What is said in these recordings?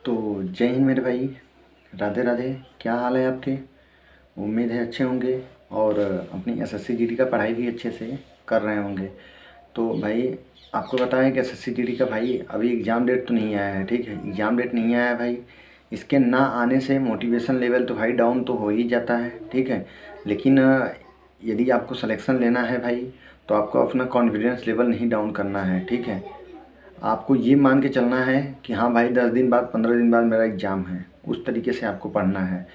तो जय हिंद मेरे भाई। राधे राधे। क्या हाल है आपके? उम्मीद है अच्छे होंगे और अपनी एसएससी जीडी का पढ़ाई भी अच्छे से कर रहे होंगे। तो भाई आपको पता है कि एसएससी जीडी का भाई अभी एग्ज़ाम डेट तो नहीं आया है। ठीक है, एग्ज़ाम डेट नहीं आया है भाई। इसके ना आने से मोटिवेशन लेवल तो भाई डाउन तो हो ही जाता है। ठीक है, लेकिन यदि आपको सिलेक्शन लेना है भाई तो आपको अपना कॉन्फिडेंस लेवल नहीं डाउन करना है। ठीक है, आपको ये मान के चलना है कि हाँ भाई 10 दिन बाद 15 दिन बाद मेरा एग्ज़ाम है, उस तरीके से आपको पढ़ना है।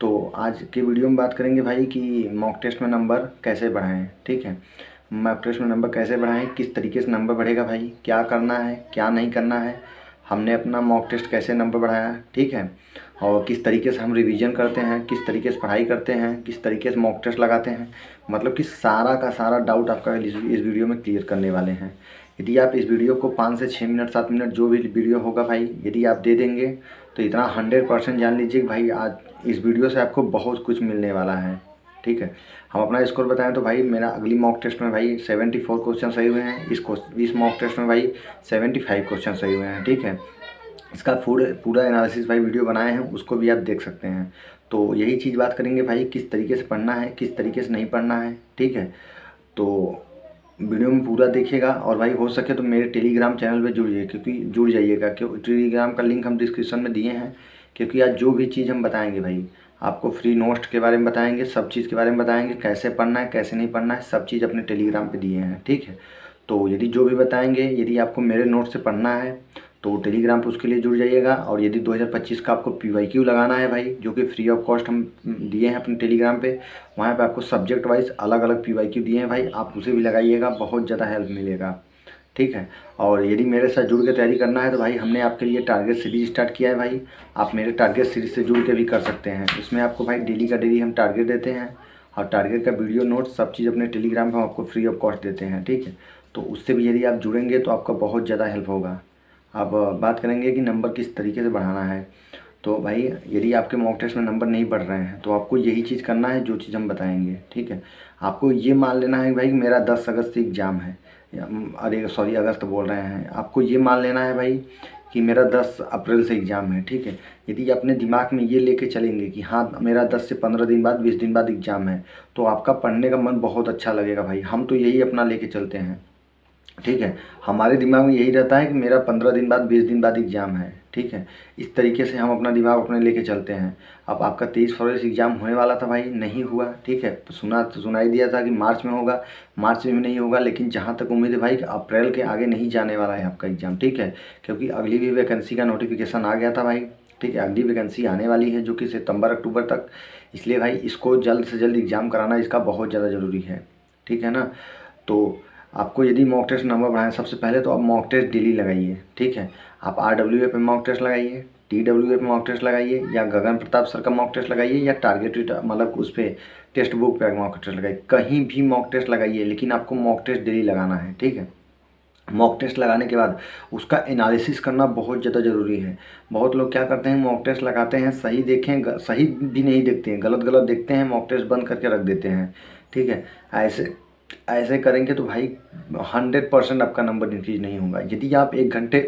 तो आज के वीडियो में बात करेंगे भाई कि मॉक टेस्ट में नंबर कैसे बढ़ाएं। ठीक है, मॉक टेस्ट में नंबर कैसे बढ़ाएं, किस तरीके से नंबर बढ़ेगा भाई, क्या करना है क्या नहीं करना है, हमने अपना मॉक टेस्ट कैसे नंबर बढ़ाया। ठीक है, और किस तरीके से हम रिवीजन करते हैं, किस तरीके से पढ़ाई करते हैं, किस तरीके से मॉक टेस्ट लगाते हैं, मतलब कि सारा का सारा डाउट आपका इस वीडियो में क्लियर करने वाले हैं। यदि आप इस वीडियो को 5 से 6 मिनट 7 मिनट जो भी वीडियो होगा भाई यदि आप दे देंगे तो इतना 100% जान लीजिए कि भाई आज इस वीडियो से आपको बहुत कुछ मिलने वाला है। ठीक है, हम अपना स्कोर बताएं तो भाई मेरा अगली मॉक टेस्ट में भाई 74 क्वेश्चन सही हुए हैं। इस मॉक टेस्ट में भाई 75 क्वेश्चन सही हुए हैं। ठीक है, इसका पूरा एनालिसिस भाई वीडियो बनाए हैं, उसको भी आप देख सकते हैं। तो यही चीज़ बात करेंगे भाई किस तरीके से पढ़ना है, किस तरीके से नहीं पढ़ना है। ठीक है, तो वीडियो में पूरा देखिएगा और भाई हो सके तो मेरे टेलीग्राम चैनल पे जुड़ जाइएगा, क्यों टेलीग्राम का लिंक हम डिस्क्रिप्शन में दिए हैं। क्योंकि आज जो भी चीज़ हम बताएंगे भाई आपको फ्री नोट्स के बारे में बताएंगे, सब चीज़ के बारे में बताएंगे, कैसे पढ़ना है कैसे नहीं पढ़ना है, सब चीज़ अपने टेलीग्राम पे दिए हैं। ठीक है, तो यदि जो भी बताएंगे यदि आपको मेरे नोट से पढ़ना है तो टेलीग्राम पे उसके लिए जुड़ जाइएगा। और यदि 2025 का आपको PYQ लगाना है भाई जो कि फ्री ऑफ कॉस्ट हम दिए हैं अपने टेलीग्राम पे, वहाँ पे आपको सब्जेक्ट वाइज अलग अलग PYQ दिए हैं भाई, आप उसे भी लगाइएगा, बहुत ज़्यादा हेल्प मिलेगा। ठीक है, और यदि मेरे साथ जुड़ के तैयारी करना है तो भाई हमने आपके लिए टारगेट सीरीज स्टार्ट किया है भाई, आप मेरे टारगेट सीरीज से जुड़ के भी कर सकते हैं। इसमें आपको भाई डेली का डेली हम टारगेट देते हैं और टारगेट का वीडियो नोट सब चीज़ अपने टेलीग्राम पर हम आपको फ्री ऑफ कॉस्ट देते हैं। ठीक है, तो उससे भी यदि आप जुड़ेंगे तो आपका बहुत ज़्यादा हेल्प होगा। अब बात करेंगे कि नंबर किस तरीके से बढ़ाना है। तो भाई यदि आपके मॉक टेस्ट में नंबर नहीं बढ़ रहे हैं तो आपको यही चीज़ करना है जो चीज़ हम बताएंगे। ठीक है, आपको ये मान लेना है भाई मेरा 10 अगस्त से एग्ज़ाम है, अरे सॉरी अगस्त बोल रहे हैं, आपको ये मान लेना है भाई कि मेरा 10 अप्रैल से एग्ज़ाम है। ठीक है, यदि अपने दिमाग में ये लेके चलेंगे कि हाँ मेरा 10 से 15 दिन बाद 20 दिन बाद एग्ज़ाम है तो आपका पढ़ने का मन बहुत अच्छा लगेगा भाई। हम तो यही अपना लेके चलते हैं। ठीक है, हमारे दिमाग में यही रहता है कि मेरा 15 दिन बाद 20 दिन बाद एग्ज़ाम है। ठीक है, इस तरीके से हम अपना दिमाग अपने लेके चलते हैं। अब आपका 23 फरवरी से एग्ज़ाम होने वाला था भाई, नहीं हुआ। ठीक है, तो सुनाई दिया था कि मार्च में होगा, मार्च में भी नहीं होगा, लेकिन जहाँ तक उम्मीद है भाई कि अप्रैल के आगे नहीं जाने वाला है आपका एग्ज़ाम। ठीक है, क्योंकि अगली भी वैकेंसी का नोटिफिकेशन आ गया था भाई। ठीक है, अगली वैकेंसी आने वाली है जो कि सितंबर अक्टूबर तक, इसलिए भाई इसको जल्द से जल्द एग्ज़ाम कराना इसका बहुत ज़्यादा ज़रूरी है। ठीक है ना, तो आपको यदि मॉक टेस्ट नंबर बढ़ाएं सबसे पहले तो आप मॉक टेस्ट डेली लगाइए। ठीक है, आप RWA पे मॉक टेस्ट लगाइए, TWA पे मॉक टेस्ट लगाइए, या गगन प्रताप सर का मॉक टेस्ट लगाइए, या टारगेटेड मतलब उस पर टेक्स्ट बुक पे मॉक टेस्ट लगाइए, कहीं भी मॉक टेस्ट लगाइए, लेकिन आपको मॉक टेस्ट डेली लगाना है। ठीक है, मॉक टेस्ट लगाने के बाद उसका एनालिसिस करना बहुत ज़्यादा ज़रूरी है। बहुत लोग क्या करते हैं मॉक टेस्ट लगाते हैं, सही देखें सही भी नहीं देखते हैं, गलत गलत देखते हैं, मॉक टेस्ट बंद करके रख देते हैं। ठीक है, ऐसे ऐसे करेंगे तो भाई 100% आपका नंबर इंक्रीज नहीं होगा। यदि आप 1 घंटे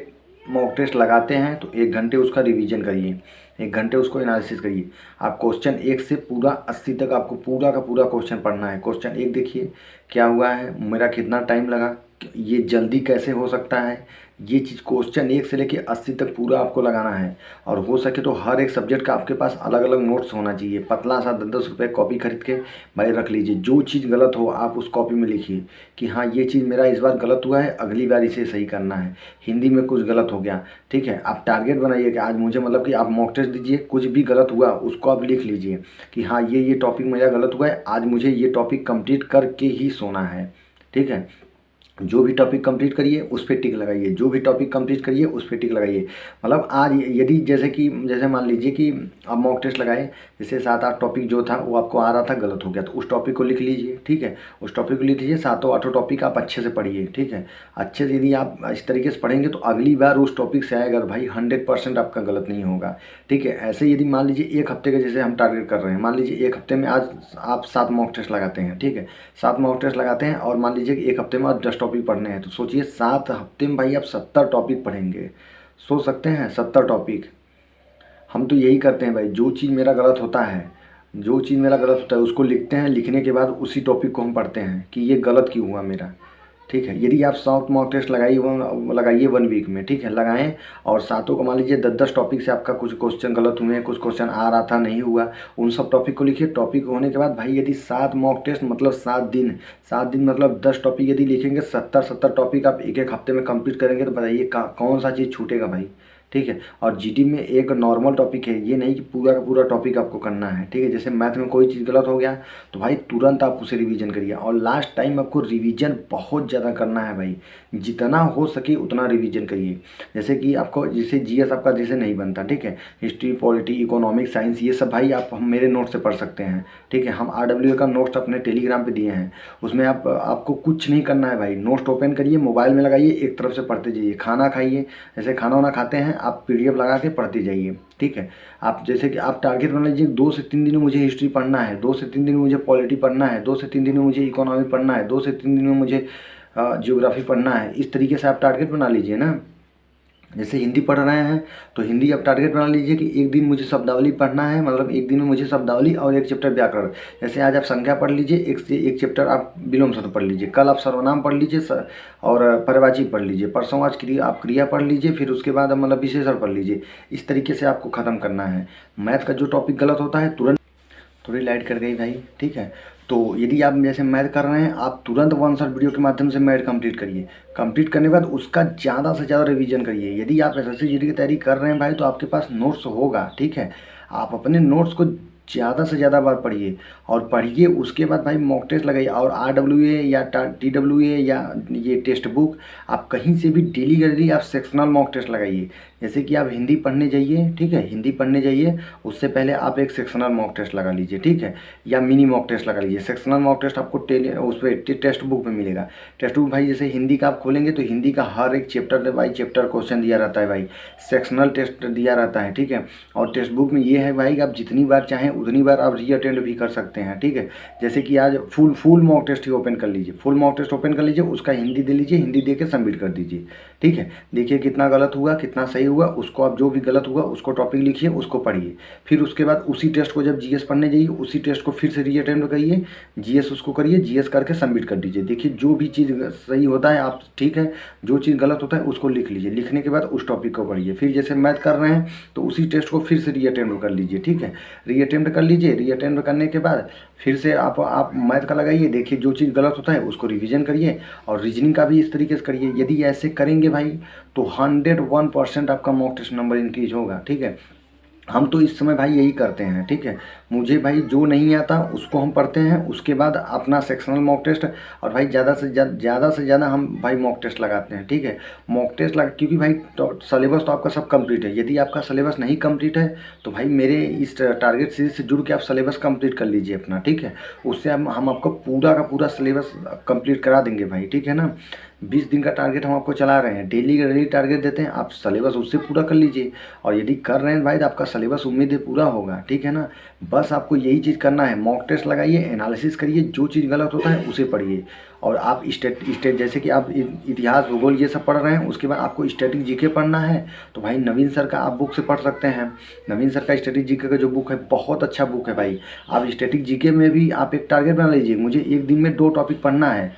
मॉक टेस्ट लगाते हैं तो 1 घंटे उसका रिवीजन करिए, 1 घंटे उसको एनालिसिस करिए। आप क्वेश्चन 1 से पूरा 80 तक आपको पूरा का पूरा क्वेश्चन पढ़ना है। क्वेश्चन 1 देखिए क्या हुआ है, मेरा कितना टाइम लगा, ये जल्दी कैसे हो सकता है, ये चीज़ क्वेश्चन 1 से लेके 80 तक पूरा आपको लगाना है। और हो सके तो हर एक सब्जेक्ट का आपके पास अलग अलग नोट्स होना चाहिए, पतला सा 10-10 रुपये कॉपी खरीद के भाई रख लीजिए। जो चीज़ गलत हो आप उस कॉपी में लिखिए कि हाँ ये चीज़ मेरा इस बार गलत हुआ है, अगली बार इसे सही करना है। हिंदी में कुछ गलत हो गया, ठीक है, आप टारगेट बनाइए कि आज मुझे मतलब कि आप मॉक टेस्ट दीजिए, कुछ भी गलत हुआ उसको आप लिख लीजिए कि हाँ ये टॉपिक मेरा गलत हुआ है, आज मुझे ये टॉपिक कंप्लीट करके ही सोना है। ठीक है, जो भी टॉपिक कंप्लीट करिए उस पर टिक लगाइए, जो भी टॉपिक कंप्लीट करिए उस पर टिक लगाइए। मतलब आज यदि जैसे मान लीजिए कि आप मॉक टेस्ट लगाए, जैसे 7-8 टॉपिक जो था वो आपको आ रहा था गलत हो गया, तो उस टॉपिक को लिख लीजिए। ठीक है, उस टॉपिक को लिख लीजिए, 7-8 टॉपिक आप अच्छे से पढ़िए। ठीक है, अच्छे से यदि आप इस तरीके से पढ़ेंगे तो अगली बार उस टॉपिक से आएगा भाई 100% आपका गलत नहीं होगा। ठीक है, ऐसे यदि मान लीजिए 1 हफ्ते का जैसे हम टारगेट कर रहे हैं, मान लीजिए 1 हफ्ते में आज आप 7 मॉक टेस्ट लगाते हैं। ठीक है, 7 मॉक टेस्ट लगाते हैं और मान लीजिए कि 1 हफ्ते में आप 10 टॉपिक पढ़ने हैं, तो सोचिए 7 हफ्ते में भाई आप 70 टॉपिक पढ़ेंगे। सोच सकते हैं 70 टॉपिक, हम तो यही करते हैं भाई, जो चीज़ मेरा गलत होता है, जो चीज़ मेरा गलत होता है उसको लिखते हैं, लिखने के बाद उसी टॉपिक को हम पढ़ते हैं कि ये गलत क्यों हुआ मेरा। ठीक है, यदि आप 7 मॉक टेस्ट लगाइए 1 वीक में, ठीक है, लगाएं, और सातों को मान लीजिए 10-10 टॉपिक से आपका कुछ क्वेश्चन गलत हुए हैं, कुछ क्वेश्चन आ रहा था नहीं हुआ, उन सब टॉपिक को लिखिए। टॉपिक होने के बाद भाई यदि 7 मॉक टेस्ट मतलब 7 दिन मतलब 10 टॉपिक यदि लिखेंगे, 70 टॉपिक आप एक हफ्ते में कंप्लीट करेंगे, तो बताइए कौन सा चीज़ छूटेगा भाई। ठीक है, और जीडी में एक नॉर्मल टॉपिक है, ये नहीं कि पूरा का पूरा टॉपिक आपको करना है। ठीक है, जैसे मैथ में कोई चीज़ गलत हो गया तो भाई तुरंत आप उसे रिवीजन करिए, और लास्ट टाइम आपको रिवीजन बहुत ज़्यादा करना है भाई, जितना हो सके उतना रिवीजन करिए। जैसे कि आपको जैसे जीएस आपका जैसे नहीं बनता, ठीक है, हिस्ट्री, पॉलिटी, इकोनॉमिक, साइंस, ये सब भाई आप हम मेरे नोट से पढ़ सकते हैं। ठीक है, हम RWA का नोट्स अपने टेलीग्राम पे दिए हैं, उसमें आपको कुछ नहीं करना है भाई, नोट्स ओपन करिए, मोबाइल में लगाइए, एक तरफ से पढ़ते जाइए। खाना खाइए, जैसे खाना वाना खाते हैं आप PDF लगा के पढ़ते जाइए। ठीक है, आप जैसे कि आप टारगेट बना लीजिए 2 से 3 दिन में मुझे हिस्ट्री पढ़ना है, 2 से 3 दिन में मुझे पॉलिटी पढ़ना है, 2 से 3 दिन में मुझे इकोनॉमी पढ़ना है, 2 से 3 दिन में मुझे ज्योग्राफी पढ़ना है। इस तरीके से आप टारगेट बना लीजिए ना। जैसे हिंदी पढ़ रहे हैं तो हिंदी आप टारगेट बना लीजिए कि एक दिन मुझे शब्दावली पढ़ना है, मतलब एक दिन में मुझे शब्दावली और एक चैप्टर व्याकरण। जैसे आज आप संख्या पढ़ लीजिए, एक से एक चैप्टर आप विलोम शब्द पढ़ लीजिए, कल आप सर्वनाम पढ़ लीजिए और पर्यायवाची पढ़ लीजिए, परसों आज आप क्रिया पढ़ लीजिए, फिर उसके बाद मतलब विशेषण पढ़ लीजिए। इस तरीके से आपको ख़त्म करना है। मैथ का जो टॉपिक गलत होता है तुरंत, थोड़ी लाइट कर गई भाई। ठीक है, तो यदि आप जैसे मैथ कर रहे हैं, आप तुरंत 1 शॉट वीडियो के माध्यम से मैथ कंप्लीट करिए। कंप्लीट करने के बाद उसका ज़्यादा से ज़्यादा रिवीजन करिए। यदि आप SSC GD की तैयारी कर रहे हैं भाई, तो आपके पास नोट्स होगा। ठीक है, आप अपने नोट्स को ज़्यादा से ज़्यादा बार पढ़िए, और पढ़िए उसके बाद भाई मॉक टेस्ट लगाइए, और RWA या TWA या ये टेक्स्ट बुक आप कहीं से भी डेली आप सेक्शनल मॉक टेस्ट लगाइए। जैसे कि आप हिंदी पढ़ने जाइए, ठीक है, हिंदी पढ़ने जाइए, उससे पहले आप एक सेक्शनल मॉक टेस्ट लगा लीजिए। ठीक है, या मिनी मॉक टेस्ट लगा लीजिए। सेक्शनल मॉक टेस्ट आपको उस पर टेक्स्ट बुक में मिलेगा। टेक्स्ट बुक भाई जैसे हिंदी का आप खोलेंगे तो हिंदी का हर एक चैप्टर बाई चैप्टर क्वेश्चन दिया रहता है भाई, सेक्शनल टेस्ट दिया रहता है। ठीक है, और टेक्स्ट बुक में ये है भाई कि आप जितनी बार चाहें उतनी बार आप रीअटेंड भी कर सकते हैं। ठीक है, जैसे कि आज फुल मॉक टेस्ट ही ओपन कर लीजिए, फुल मॉक टेस्ट ओपन कर लीजिए, उसका हिंदी दे लीजिए, हिंदी दे के सबमिट कर दीजिए। ठीक है, देखिए कितना गलत हुआ कितना सही हुआ, उसको आप जो भी गलत हुआ उसको टॉपिक लिखिए, उसको पढ़िए। फिर उसके बाद उसी टेस्ट को जब जीएस पढ़ने जाइए, उसी टेस्ट को फिर से रीअटेम्प्ट करिए, जीएस उसको करिए, जीएस करके सबमिट कर दीजिए। देखिए जो भी चीज़ सही होता है आप, ठीक है, जो चीज़ गलत होता है उसको लिख लीजिए, लिखने के बाद उस टॉपिक को पढ़िए। फिर जैसे मैथ कर रहे हैं तो उसी टेस्ट को फिर से रीअटेम्प्ट कर लीजिए। ठीक है, रीअटेम्प्ट कर लीजिए, रीअटेम्प्ट करने के बाद फिर से आप मैथ का लगाइए, देखिए जो चीज़ गलत होता है उसको रिवीजन करिए, और रीजनिंग का भी इस तरीके से करिए। यदि ऐसे करेंगे भाई तो 101% आपका मॉक टेस्ट नंबर इंक्रीज होगा। ठीक है, हम तो इस समय भाई यही करते हैं। ठीक है, मुझे भाई जो नहीं आता उसको हम पढ़ते हैं, उसके बाद अपना सेक्शनल मॉक टेस्ट, और भाई ज़्यादा से ज़्यादा हम भाई मॉक टेस्ट लगाते हैं। ठीक है, मॉक टेस्ट लगा, क्योंकि भाई सिलेबस तो आपका सब कंप्लीट है। यदि आपका सिलेबस नहीं कंप्लीट है तो भाई मेरे इस टारगेट सीरीज से जुड़ के आप सिलेबस कंप्लीट कर लीजिए अपना। ठीक है, उससे हम आपको पूरा का पूरा सिलेबस कंप्लीट करा देंगे भाई। ठीक है ना, 20 दिन का टारगेट हम आपको चला रहे हैं, डेली टारगेट देते हैं, आप सिलेबस उससे पूरा कर लीजिए। और यदि कर रहे हैं भाई तो आपका सिलेबस उम्मीद है पूरा होगा। ठीक है ना, बस आपको यही चीज़ करना है, मॉक टेस्ट लगाइए, एनालिसिस करिए, जो चीज़ गलत होता है उसे पढ़िए। और आप स्टेट जैसे कि आप इतिहास, भूगोल ये सब पढ़ रहे हैं, उसके बाद आपको स्टैटिक जीके पढ़ना है तो भाई नवीन सर का आप बुक से पढ़ सकते हैं। नवीन सर का स्टैटिक जीके का जो बुक है बहुत अच्छा बुक है भाई। आप स्टैटिक जीके में भी आप एक टारगेट बना लीजिए, मुझे एक दिन में 2 टॉपिक पढ़ना है।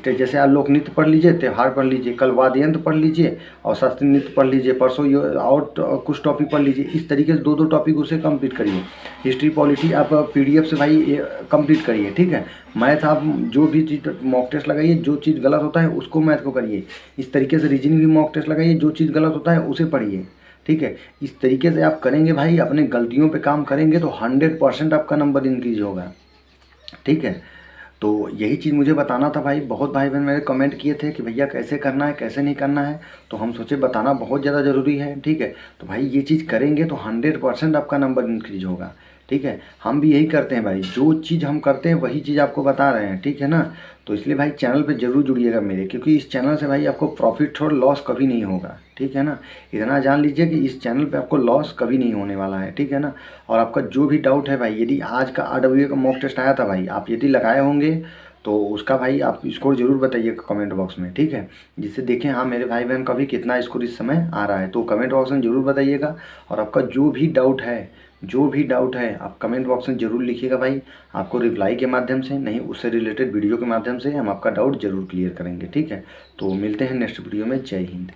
जैसे आप लोक नृत्य पढ़ लीजिए, त्यौहार पढ़ लीजिए, कल वाद्य यंत्र पढ़ लीजिए, और शास्त्रीय नृत्य पढ़ लीजिए, परसों और कुछ टॉपिक पढ़ लीजिए। इस तरीके से 2-2 टॉपिक उसे कंप्लीट करिए। हिस्ट्री, पॉलिटी आप PDF से भाई कंप्लीट करिए। ठीक है, मैथ आप जो भी चीज़ मॉक टेस्ट लगाइए, जो चीज़ गलत होता है उसको मैथ को करिए। इस तरीके से रीजनिंग भी मॉक टेस्ट लगाइए, जो चीज़ गलत होता है उसे पढ़िए। ठीक है, इस तरीके से आप करेंगे भाई, अपने गलतियों पे काम करेंगे तो 100% आपका नंबर इंक्रीज होगा। ठीक है, तो यही चीज़ मुझे बताना था भाई। बहुत भाई बहन मेरे कमेंट किए थे कि भैया कैसे करना है कैसे नहीं करना है, तो हम सोचे बताना बहुत ज़्यादा ज़रूरी है। ठीक है, तो भाई ये चीज़ करेंगे तो 100% आपका नंबर इंक्रीज होगा। ठीक है, हम भी यही करते हैं भाई, जो चीज़ हम करते हैं वही चीज़ आपको बता रहे हैं। ठीक है ना, तो इसलिए भाई चैनल पे ज़रूर जुड़िएगा मेरे, क्योंकि इस चैनल से भाई आपको प्रॉफिट और लॉस कभी नहीं होगा। ठीक है ना, इतना जान लीजिए कि इस चैनल पे आपको लॉस कभी नहीं होने वाला है। ठीक है ना, और आपका जो भी डाउट है भाई, यदि आज का RWA का मॉक टेस्ट आया था भाई, आप यदि लगाए होंगे तो उसका भाई आप स्कोर ज़रूर बताइएगा कमेंट बॉक्स में, ठीक है, जिससे देखें हाँ मेरे भाई बहन का भी कितना स्कोर इस समय आ रहा है। तो कमेंट बॉक्स में ज़रूर बताइएगा, और आपका जो भी डाउट है आप कमेंट बॉक्स में ज़रूर लिखिएगा भाई। आपको रिप्लाई के माध्यम से, नहीं उससे रिलेटेड वीडियो के माध्यम से हम आपका डाउट ज़रूर क्लियर करेंगे, ठीक है। तो मिलते हैं नेक्स्ट वीडियो में। जय हिंद।